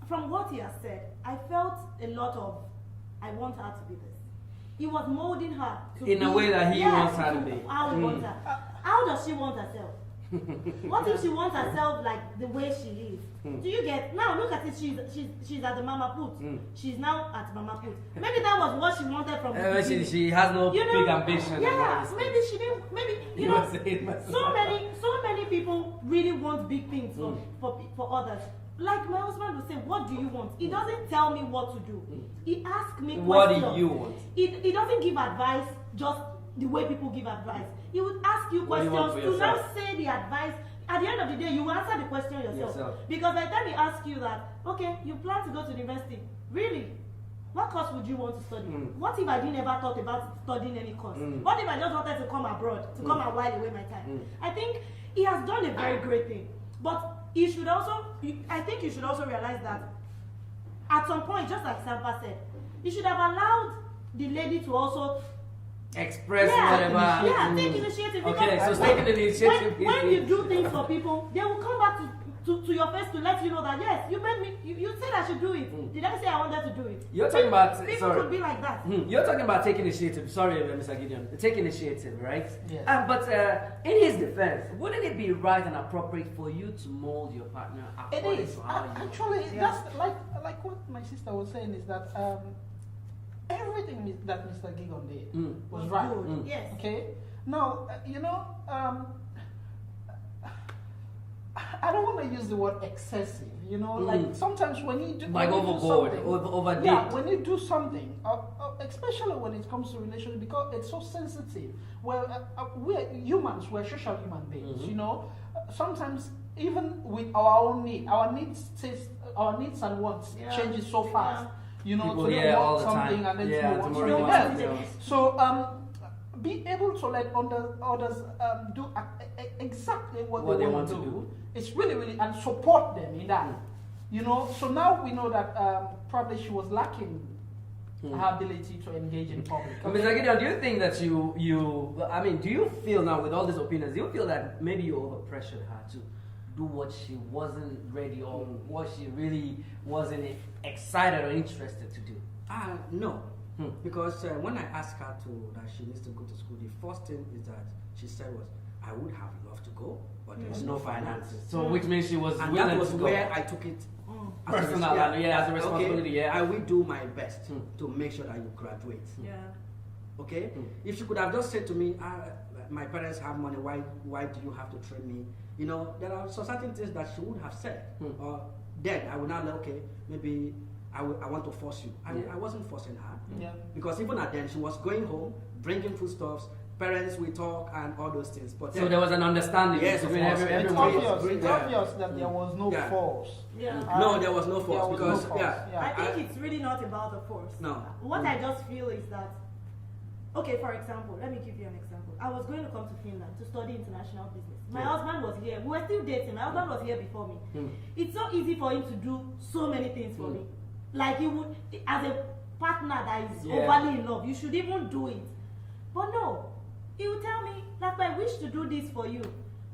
[SPEAKER 3] from what he has said, I felt a lot of, I want her to be this. He was molding her to
[SPEAKER 2] In a
[SPEAKER 3] be,
[SPEAKER 2] way that he wants her to be.
[SPEAKER 3] How he wants her. How does she want herself? What if she wants herself like the way she is? Do you get? Now look at it. She's at the mama put. She's now at mama put. Maybe that was what she wanted from the beginning.
[SPEAKER 2] She has no big ambition.
[SPEAKER 3] Yeah, maybe she didn't. Maybe so many people really want big things for others. Like my husband would say, "What do you want?" He doesn't tell me what to do. He asks me questions.
[SPEAKER 2] What do you want?
[SPEAKER 3] He doesn't give advice just the way people give advice. He would ask you
[SPEAKER 2] What do you
[SPEAKER 3] questions
[SPEAKER 2] want for
[SPEAKER 3] to now
[SPEAKER 2] yourself?
[SPEAKER 3] say the advice. At the end of the day, you will answer the question yourself. Because by the time he asks you that, okay, you plan to go to university, really? What course would you want to study? What if I didn't ever thought about studying any course? What if I just wanted to come abroad, to come and while away my time? I think he has done a very great thing. But he should also, I think you should also realize that at some point, just like Sampa said, you should have allowed the lady to also
[SPEAKER 2] express whatever.
[SPEAKER 3] Yeah, take initiative.
[SPEAKER 2] Okay,
[SPEAKER 3] Because
[SPEAKER 2] so taking initiative.
[SPEAKER 3] when you do things for people, they will come back to your face to let you know that yes, you made me. You said I should do it. Did I say I wanted to do it?
[SPEAKER 2] You're talking about
[SPEAKER 3] people could be like that.
[SPEAKER 2] You're talking about taking initiative. Sorry, Mr. Gideon. Take initiative, right?
[SPEAKER 5] Yeah.
[SPEAKER 2] But in his defense, wouldn't it be right and appropriate for you to mold your partner
[SPEAKER 5] It
[SPEAKER 2] according
[SPEAKER 5] is.
[SPEAKER 2] to how you
[SPEAKER 5] Actually, that's like what my sister was saying is that everything that Mr. Gideon did was right.
[SPEAKER 3] Good. Yes.
[SPEAKER 5] Okay. Now, I don't want to use the word excessive. Like sometimes when you do
[SPEAKER 2] like
[SPEAKER 5] when you do
[SPEAKER 2] overboard,
[SPEAKER 5] something-
[SPEAKER 2] overdid.
[SPEAKER 5] Yeah, when you do something, especially when it comes to relationship, because it's so sensitive. Well, we're humans, we're social human beings. Sometimes even with our own our needs and wants changes so fast.
[SPEAKER 2] People,
[SPEAKER 5] today
[SPEAKER 2] all
[SPEAKER 5] want
[SPEAKER 2] the
[SPEAKER 5] something
[SPEAKER 2] time.
[SPEAKER 5] and then
[SPEAKER 2] Yeah,
[SPEAKER 5] tomorrow
[SPEAKER 2] tomorrow
[SPEAKER 5] want
[SPEAKER 2] you want
[SPEAKER 5] something
[SPEAKER 2] something
[SPEAKER 5] else.
[SPEAKER 2] else.
[SPEAKER 5] So be able to let others do exactly what they want to do. It's really, really, and support them in that. So now we know that probably she was lacking her ability to engage in public.
[SPEAKER 2] Mr. Gideon, do you think that do you feel now with all these opinions, do you feel that maybe you overpressured her to do what she wasn't ready or what she really wasn't excited or interested to do?
[SPEAKER 4] No. Because when I asked her that she needs to go to school, the first thing is that she said was, I would have loved to go, but there's no finances.
[SPEAKER 2] So which means she was
[SPEAKER 4] and
[SPEAKER 2] willing
[SPEAKER 4] that was
[SPEAKER 2] to go.
[SPEAKER 4] where I took it
[SPEAKER 2] Personal, as a responsibility,
[SPEAKER 4] okay, I will do my best to make sure that you graduate.
[SPEAKER 3] Yeah.
[SPEAKER 4] Okay? If she could have just said to me, my parents have money, why do you have to train me? There are certain things that she would have said. Or then I would now like, okay, maybe I want to force you. I wasn't forcing her.
[SPEAKER 5] Yeah.
[SPEAKER 4] Because even at then, she was going home, bringing foodstuffs, parents will talk and all those things. But
[SPEAKER 2] So there was an understanding
[SPEAKER 4] Yes,
[SPEAKER 2] between
[SPEAKER 4] of course.
[SPEAKER 5] It's
[SPEAKER 2] everyone.
[SPEAKER 5] obvious. It's obvious that there was no
[SPEAKER 4] Yeah.
[SPEAKER 5] force.
[SPEAKER 3] Yeah.
[SPEAKER 4] no, there was no
[SPEAKER 5] There
[SPEAKER 4] force
[SPEAKER 5] was
[SPEAKER 4] because
[SPEAKER 5] no force.
[SPEAKER 3] I think it's really not about the force.
[SPEAKER 4] No.
[SPEAKER 3] What I just feel is that, okay, for example, let me give you an example. I was going to come to Finland to study international business. My husband was here. We were still dating. My husband was here before me. It's so easy for him to do so many things for me. Like he would, as a partner that is overly in love, you should even do it. But no, he would tell me, like, I wish to do this for you.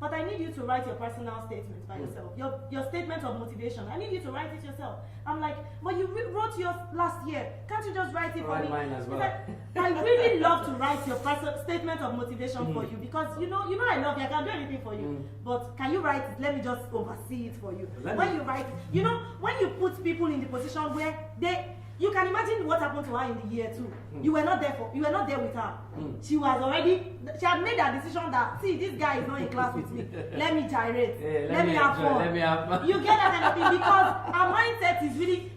[SPEAKER 3] but I need you to write your personal statement by yourself. Your statement of motivation. I need you to write it yourself. I'm like, but you wrote yours last year. Can't you just write it for me?
[SPEAKER 2] Mine as well.
[SPEAKER 3] I really love to write your personal statement of motivation for you because you know I love you. I can do anything for you. But can you write it? Let me just oversee it for you. When you write, when you put people in the position where you can imagine what happened to her in the year 2. You were not there with her. She had made a decision that, see, this guy is not in class with me. Let me gyrate. Let me have fun. You get that kind of thing because her mindset is really,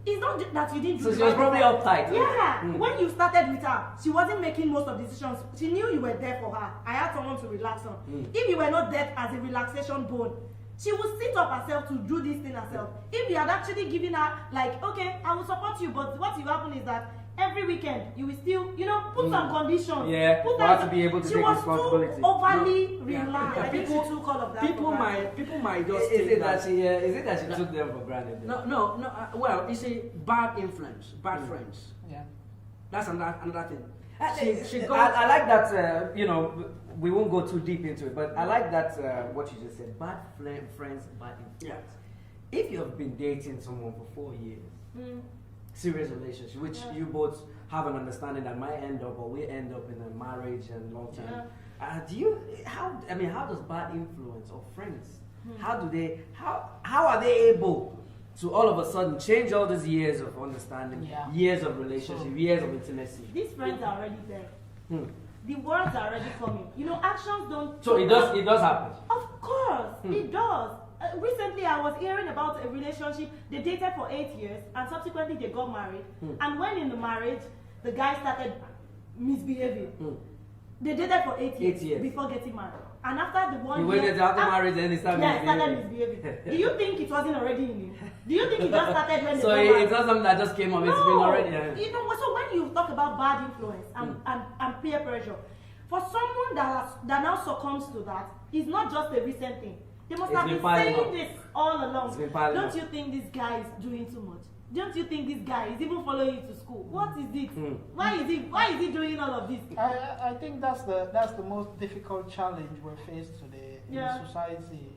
[SPEAKER 3] it's not that you didn't do.
[SPEAKER 2] So she was probably uptight.
[SPEAKER 3] Yeah. When you started with her, she wasn't making most of the decisions. She knew you were there for her. I had someone to relax on. If you were not there as a relaxation bone, she would sit up herself to do this thing herself. If you had actually given her, like, okay, I will support you, but what will happen is that every weekend you will still, put some conditions.
[SPEAKER 2] Yeah,
[SPEAKER 3] put
[SPEAKER 2] you have to be able to take responsibility.
[SPEAKER 3] She was too overly relaxed.
[SPEAKER 4] Yeah,
[SPEAKER 3] I think she took all of that.
[SPEAKER 4] People might just
[SPEAKER 2] Is
[SPEAKER 4] think
[SPEAKER 2] it that she took them for granted?
[SPEAKER 4] No. Well, it's a bad influence, bad friends.
[SPEAKER 5] Yeah.
[SPEAKER 4] That's another thing.
[SPEAKER 2] I like that, we won't go too deep into it, but I like that, what you just said, bad friends, bad influence. If you have been dating someone for 4 years, serious relationship, which you both have an understanding that might end up, or we end up in a marriage and long term, how does bad influence or friends, how are they able to all of a sudden change all these years of understanding, years of relationship, years of intimacy?
[SPEAKER 3] These friends are already there. The words are already coming. Actions don't.
[SPEAKER 2] So it does happen.
[SPEAKER 3] Of course, it does. Recently, I was hearing about a relationship. They dated for 8 years, and subsequently they got married. And when in the marriage, the guy started misbehaving. They dated for 8 years before getting married. And after the 1 year,
[SPEAKER 2] he waited after marriage, and he started
[SPEAKER 3] misbehaving. Do you think it wasn't already in him? Do you think it just started when they
[SPEAKER 2] so
[SPEAKER 3] got married?
[SPEAKER 2] it's not something that just came up. It's been already.
[SPEAKER 3] So when you talk about bad influence and peer pressure, for someone that now succumbs to that, it's not just a recent thing. They must have been saying this all along. Don't you think this guy is doing too much? Don't you think this guy is even following you to school? What is it? Why is he doing all of this?
[SPEAKER 5] I think that's the most difficult challenge we're faced today in a society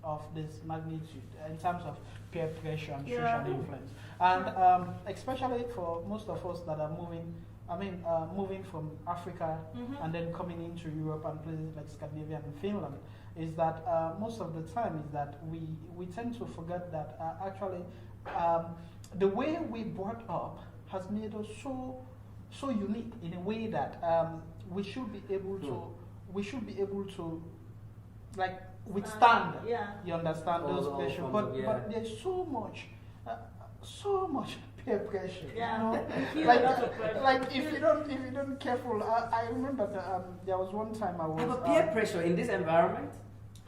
[SPEAKER 5] of this magnitude in terms of peer pressure and social influence, and especially for most of us that are moving from Africa and then coming into Europe and places like Scandinavia and Finland, is that most of the time is that we tend to forget that actually the way we brought up has made us so unique in a way that we should be able to like withstand. You understand those pressure, but there's so much peer pressure. Like if you don't careful. I remember there was one time I was.
[SPEAKER 2] But peer pressure in this environment.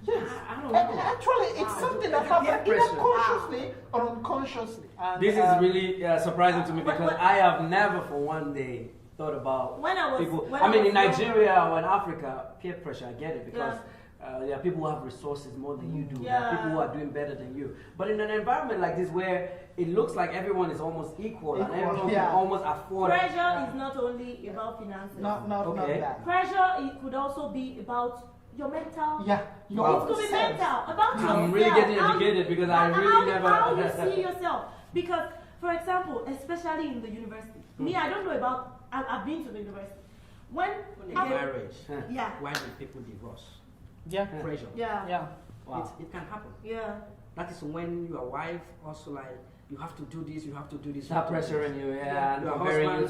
[SPEAKER 5] Yes,
[SPEAKER 2] I don't know.
[SPEAKER 5] Actually, it's something that happens either consciously or unconsciously. And,
[SPEAKER 2] this is really surprising to me because I have never for one day thought about people. In Nigeria or in Africa, peer pressure, I get it because there are people who have resources more than you do. There are people who are doing better than you. But in an environment like this where it looks like everyone is almost equal and everyone can almost afford
[SPEAKER 3] pressure is not only about finances.
[SPEAKER 5] Not that.
[SPEAKER 3] Pressure could also be about your mental.
[SPEAKER 5] Yeah.
[SPEAKER 3] It could be mental. About yourself.
[SPEAKER 2] I'm really getting educated because I really never.
[SPEAKER 3] How you see yourself. Because, for example, especially in the university. Me, I don't know about. I've been to the university. When
[SPEAKER 4] marriage.
[SPEAKER 3] Why
[SPEAKER 4] do people divorce?
[SPEAKER 5] Yeah.
[SPEAKER 4] Pressure.
[SPEAKER 5] Yeah.
[SPEAKER 4] Wow. It can happen.
[SPEAKER 3] Yeah.
[SPEAKER 4] That is when your wife also like, you have to do this, you have to do this.
[SPEAKER 2] Stop pressuring you, and
[SPEAKER 4] your husband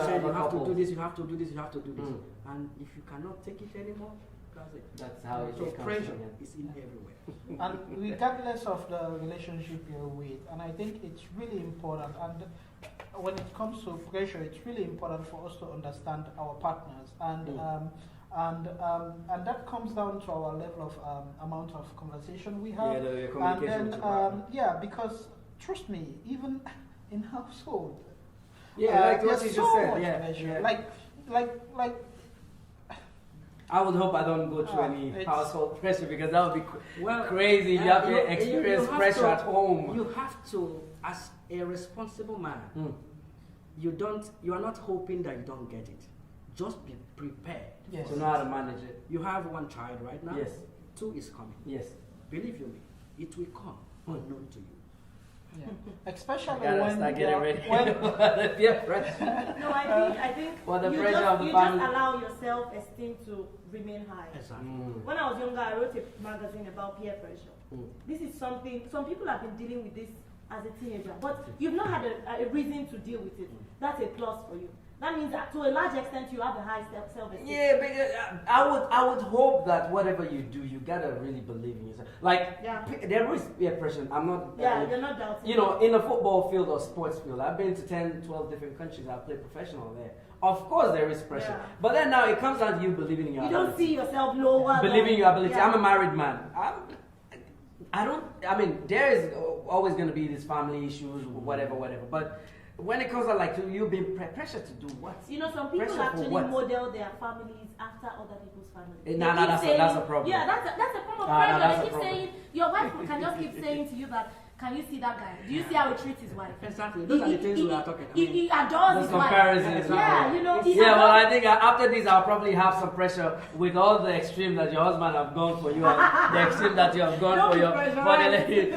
[SPEAKER 4] said you have to do this, you have to do this, you have to do this. And if you cannot take it anymore,
[SPEAKER 2] that's how it comes.
[SPEAKER 4] Pressure is in everywhere.
[SPEAKER 5] And regardless of the relationship you're with, and I think it's really important, and when it comes to pressure, it's really important for us to understand our partners, and that comes down to our level of amount of conversation we have.
[SPEAKER 2] The communication.
[SPEAKER 5] And then, because trust me, even in household,
[SPEAKER 2] like what you
[SPEAKER 5] so
[SPEAKER 2] just said,
[SPEAKER 5] pressure. Like.
[SPEAKER 2] I would hope I don't go through any household pressure because that would be crazy. You have to experience pressure at home.
[SPEAKER 4] You have to, as a responsible man, you are not hoping that you don't get it. Just be prepared.
[SPEAKER 5] Yes.
[SPEAKER 2] To know how to manage it.
[SPEAKER 4] You have one child right now.
[SPEAKER 2] Yes.
[SPEAKER 4] too is coming.
[SPEAKER 2] Yes.
[SPEAKER 4] Believe you me, it will come unknown to you.
[SPEAKER 5] Yeah. Especially
[SPEAKER 2] Gotta
[SPEAKER 5] when
[SPEAKER 2] start
[SPEAKER 5] you
[SPEAKER 2] getting
[SPEAKER 5] are-
[SPEAKER 2] ready.
[SPEAKER 5] when-
[SPEAKER 2] The peer pressure.
[SPEAKER 3] No, I think
[SPEAKER 2] Well, the
[SPEAKER 3] you,
[SPEAKER 2] pressure
[SPEAKER 3] just,
[SPEAKER 2] of the
[SPEAKER 3] you
[SPEAKER 2] family.
[SPEAKER 3] just allow your self-esteem to remain high.
[SPEAKER 4] Exactly.
[SPEAKER 3] When I was younger, I wrote a magazine about peer pressure. This is something, some people have been dealing with this as a teenager, but you've not had a reason to deal with it. That's a plus for you. That means that to a large extent you have a high self-esteem.
[SPEAKER 2] Yeah, but I would hope that whatever you do, you gotta really believe in yourself. Like, there is peer pressure. I'm not.
[SPEAKER 3] Yeah, you're not doubting.
[SPEAKER 2] You know, in a football field or sports field, I've been to 10, 12 different countries. I've played professional there. Of course, there is pressure.
[SPEAKER 3] Yeah.
[SPEAKER 2] But then now it comes down to you believing in your
[SPEAKER 3] You
[SPEAKER 2] ability.
[SPEAKER 3] don't see yourself lower.
[SPEAKER 2] Believing in your ability.
[SPEAKER 3] Yeah.
[SPEAKER 2] I'm a married man. I mean, there is always going to be these family issues, whatever. But when it comes to like you being pressured to do what?
[SPEAKER 3] You know, some people
[SPEAKER 2] Pressure for
[SPEAKER 3] actually
[SPEAKER 2] what?
[SPEAKER 3] model their families after other people's families.
[SPEAKER 2] Eh,
[SPEAKER 3] They
[SPEAKER 2] nah,
[SPEAKER 3] keep
[SPEAKER 2] that's a-
[SPEAKER 3] saying-
[SPEAKER 2] that's a problem.
[SPEAKER 3] Yeah, that's a form of
[SPEAKER 2] Nah,
[SPEAKER 3] pressure.
[SPEAKER 2] that's a
[SPEAKER 3] They keep
[SPEAKER 2] problem.
[SPEAKER 3] saying, your wife can just keep saying to you that, can you see that guy? Do you see how he treats his wife?
[SPEAKER 4] Exactly. Those are the things we are talking about.
[SPEAKER 3] He adores
[SPEAKER 2] Those
[SPEAKER 3] his wife.
[SPEAKER 2] comparisons.
[SPEAKER 3] Yeah, you know. he
[SPEAKER 2] Yeah, well,
[SPEAKER 3] adores-
[SPEAKER 2] I think after this, I'll probably have some pressure with all the extreme that your husband have gone for you, and the extreme that you have gone
[SPEAKER 3] Don't
[SPEAKER 2] for
[SPEAKER 3] be
[SPEAKER 2] your.
[SPEAKER 3] pressurized.
[SPEAKER 2] But
[SPEAKER 4] You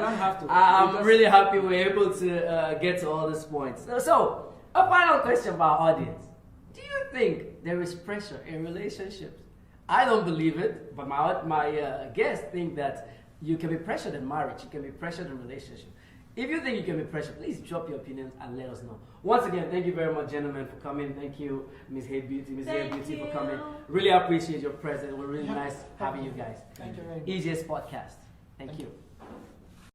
[SPEAKER 4] don't have to.
[SPEAKER 2] I'm really happy we're able to get to all these points. So, a final question for our audience: do you think there is pressure in relationships? I don't believe it, but my guests think that you can be pressured in marriage, you can be pressured in relationship. If you think you can be pressured, please drop your opinions and let us know. Once again, thank you very much, gentlemen, for coming. Thank you, Miss Hey Beauty, Miss Hey
[SPEAKER 3] Thank
[SPEAKER 2] Beauty, for
[SPEAKER 3] you.
[SPEAKER 2] coming. Really appreciate your presence. We're really nice having you guys.
[SPEAKER 5] Thank you very much.
[SPEAKER 2] EJ's podcast. Thank you.